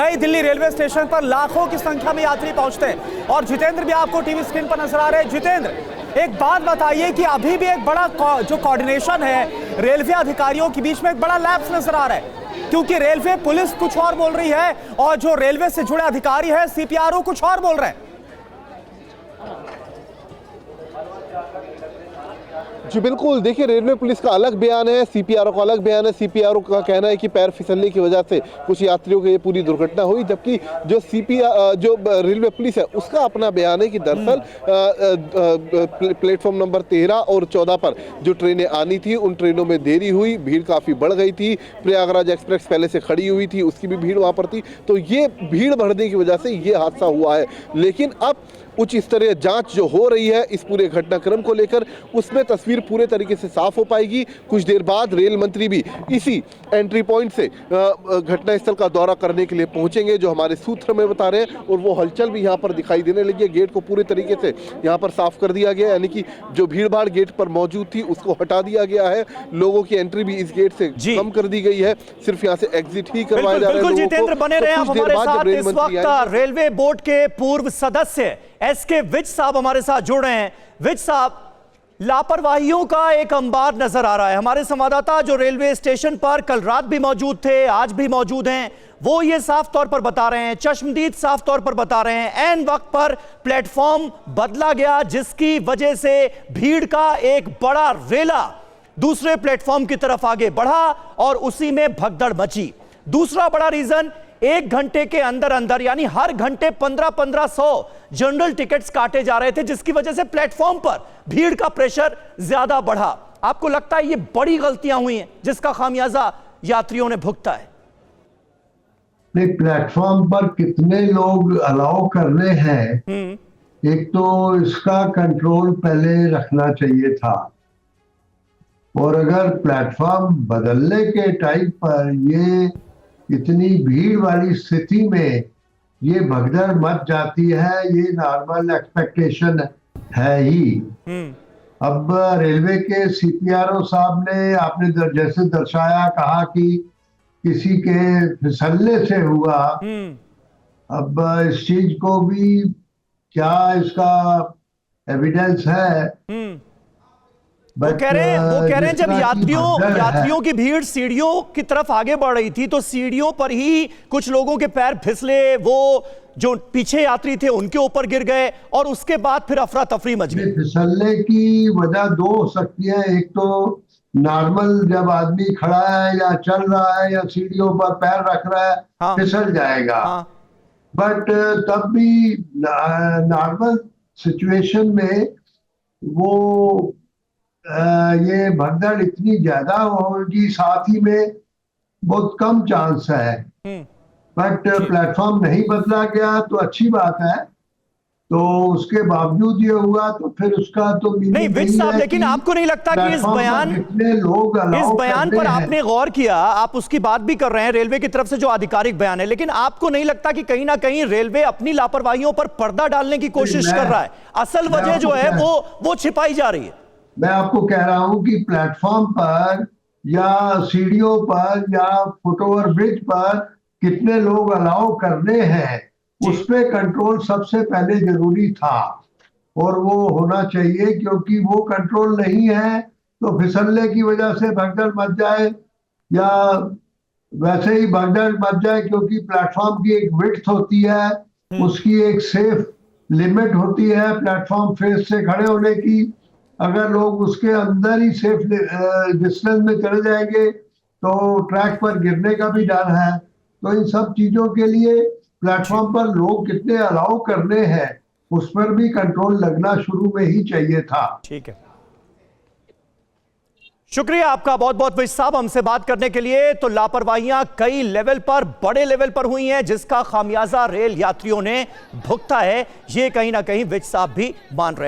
नई Delhi railway station पर लाखों की संख्या में यात्री पहुंचते हैं और जितेंद्र भी आपको टीवी स्क्रीन पर नजर आ रहे हैं। जितेंद्र, एक बात बताइए कि अभी भी एक बड़ा जो कोऑर्डिनेशन है रेलवे अधिकारियों के बीच में एक बड़ा लैप्स नजर आ रहा है, क्योंकि रेलवे पुलिस कुछ और बोल रही है और जो रेलवे से जुड़े अधिकारी है सीपीआरओ कुछ और बोल रहे हैं। जी बिल्कुल, देखिए रेलवे पुलिस का अलग बयान है, सीपीआरओ का अलग बयान है। सीपीआरओ का कहना है कि पैर फिसलने की वजह से कुछ यात्रियों की ये पूरी दुर्घटना हुई, जबकि जो रेलवे पुलिस है उसका अपना बयान है कि दरअसल प्लेटफॉर्म नंबर 13 और 14 पर जो ट्रेनें आनी थी उन ट्रेनों में देरी हुई, भीड़ काफ़ी बढ़ गई थी। प्रयागराज एक्सप्रेस पहले से खड़ी हुई थी, उसकी भी भीड़ वहाँ पर थी, तो ये भीड़ बढ़ने की वजह से ये हादसा हुआ है। लेकिन अब उच्च स्तरीय जांच जो हो रही है इस पूरे घटनाक्रम को लेकर, उसमें तस्वीर पूरे तरीके से साफ हो पाएगी। कुछ देर बाद रेल मंत्री भी इसी एंट्री पॉइंट से घटनास्थल का दौरा करने के लिए पहुंचेंगे, जो हमारे सूत्र में बता रहे हैं, और वो हलचल भी यहाँ पर दिखाई देने लगी है। गेट को पूरे तरीके से यहाँ पर साफ कर दिया गया, यानी कि जो भीड़ भाड़ गेट पर मौजूद थी उसको हटा दिया गया है। लोगों की एंट्री भी इस गेट से कम कर दी गई है, सिर्फ यहाँ से एग्जिट ही करवाया जा रहा है। जितेंद्र बने रहे हमारे साथ। इस वक्त रेलवे बोर्ड के पूर्व सदस्य एसके विज साहब हमारे साथ जुड़ रहे हैं। विज साहब, लापरवाहियों का एक अंबार नजर आ रहा है। हमारे संवाददाता जो रेलवे स्टेशन पर कल रात भी मौजूद थे, आज भी मौजूद हैं, वो ये साफ तौर पर बता रहे हैं, चश्मदीद साफ तौर पर बता रहे हैं, ऐन वक्त पर प्लेटफॉर्म बदला गया, जिसकी वजह से भीड़ का एक बड़ा रेला दूसरे प्लेटफॉर्म की तरफ आगे बढ़ा और उसी में भगदड़ मची। दूसरा बड़ा रीजन, 1 घंटे के अंदर अंदर यानी हर घंटे 1500 जनरल टिकट्स काटे जा रहे थे, जिसकी वजह से प्लेटफॉर्म पर भीड़ का प्रेशर ज्यादा बढ़ा। आपको लगता है ये बड़ी गलतियां हुई हैं जिसका खामियाजा यात्रियों ने भुगता है? नहीं, प्लेटफॉर्म पर कितने लोग अलाउ कर रहे हैं, एक तो इसका कंट्रोल पहले रखना चाहिए था। और अगर प्लेटफॉर्म बदलने के टाइम पर ये इतनी भीड़ वाली स्थिति में ये भगदड़ मच जाती है, ये नॉर्मल एक्सपेक्टेशन है ही। अब रेलवे के सीपीआरओ साहब ने आपने जैसे दर्शाया, कहा कि किसी के फिसलने से हुआ। अब इस चीज को भी क्या इसका एविडेंस है? वो कह रहे हैं जब यात्रियों की भीड़ सीढ़ियों की तरफ आगे बढ़ रही थी तो सीढ़ियों पर ही कुछ लोगों के पैर फिसले, वो जो पीछे यात्री थे उनके ऊपर गिर गए और उसके बाद फिर अफरा तफरी मच गई। फिसलने की वजह दो हो सकती है। एक तो नॉर्मल जब आदमी खड़ा है या चल रहा है या सीढ़ियों पर पैर रख रहा है, हाँ, फिसल जाएगा। हाँ। बट तब भी नॉर्मल सिचुएशन में वो ये भगदड़ इतनी ज्यादा होगी, साथ ही में बहुत कम चांस है। बट प्लेटफॉर्म नहीं बदला गया तो अच्छी बात है, तो उसके बावजूद ये हुआ तो फिर उसका तो नहीं। विज साहब, लेकिन आपको नहीं लगता कि इस बयान पर आपने गौर किया, आप उसकी बात भी कर रहे हैं, रेलवे की तरफ से जो आधिकारिक बयान है, लेकिन आपको नहीं लगता कि कहीं ना कहीं रेलवे अपनी लापरवाहियों पर पर्दा डालने की कोशिश कर रहा है? असल वजह जो है वो छिपाई जा रही है। मैं आपको कह रहा हूं कि प्लेटफॉर्म पर या सीढ़ियों पर या फुटओवर ब्रिज पर कितने लोग अलाउ करने हैं, उस पे कंट्रोल सबसे पहले जरूरी था और वो होना चाहिए, क्योंकि वो कंट्रोल नहीं है तो फिसलने की वजह से भगदड़ मच जाए या वैसे ही भगदड़ मच जाए, क्योंकि प्लेटफॉर्म की एक विड्थ होती है, उसकी एक सेफ लिमिट होती है प्लेटफॉर्म फेस से खड़े होने की। अगर लोग उसके अंदर ही सेफ डिस्टेंस में चले जाएंगे तो ट्रैक पर गिरने का भी डर है। तो इन सब चीजों के लिए प्लेटफॉर्म पर लोग कितने अलाउ करने हैं उस पर भी कंट्रोल लगना शुरू में ही चाहिए था। ठीक है, शुक्रिया आपका बहुत बहुत विज साहब हमसे बात करने के लिए। तो लापरवाहियां कई लेवल पर, बड़े लेवल पर हुई हैं, जिसका खामियाजा रेल यात्रियों ने भुगता है, ये कहीं ना कहीं विज साहब भी मान रहे हैं।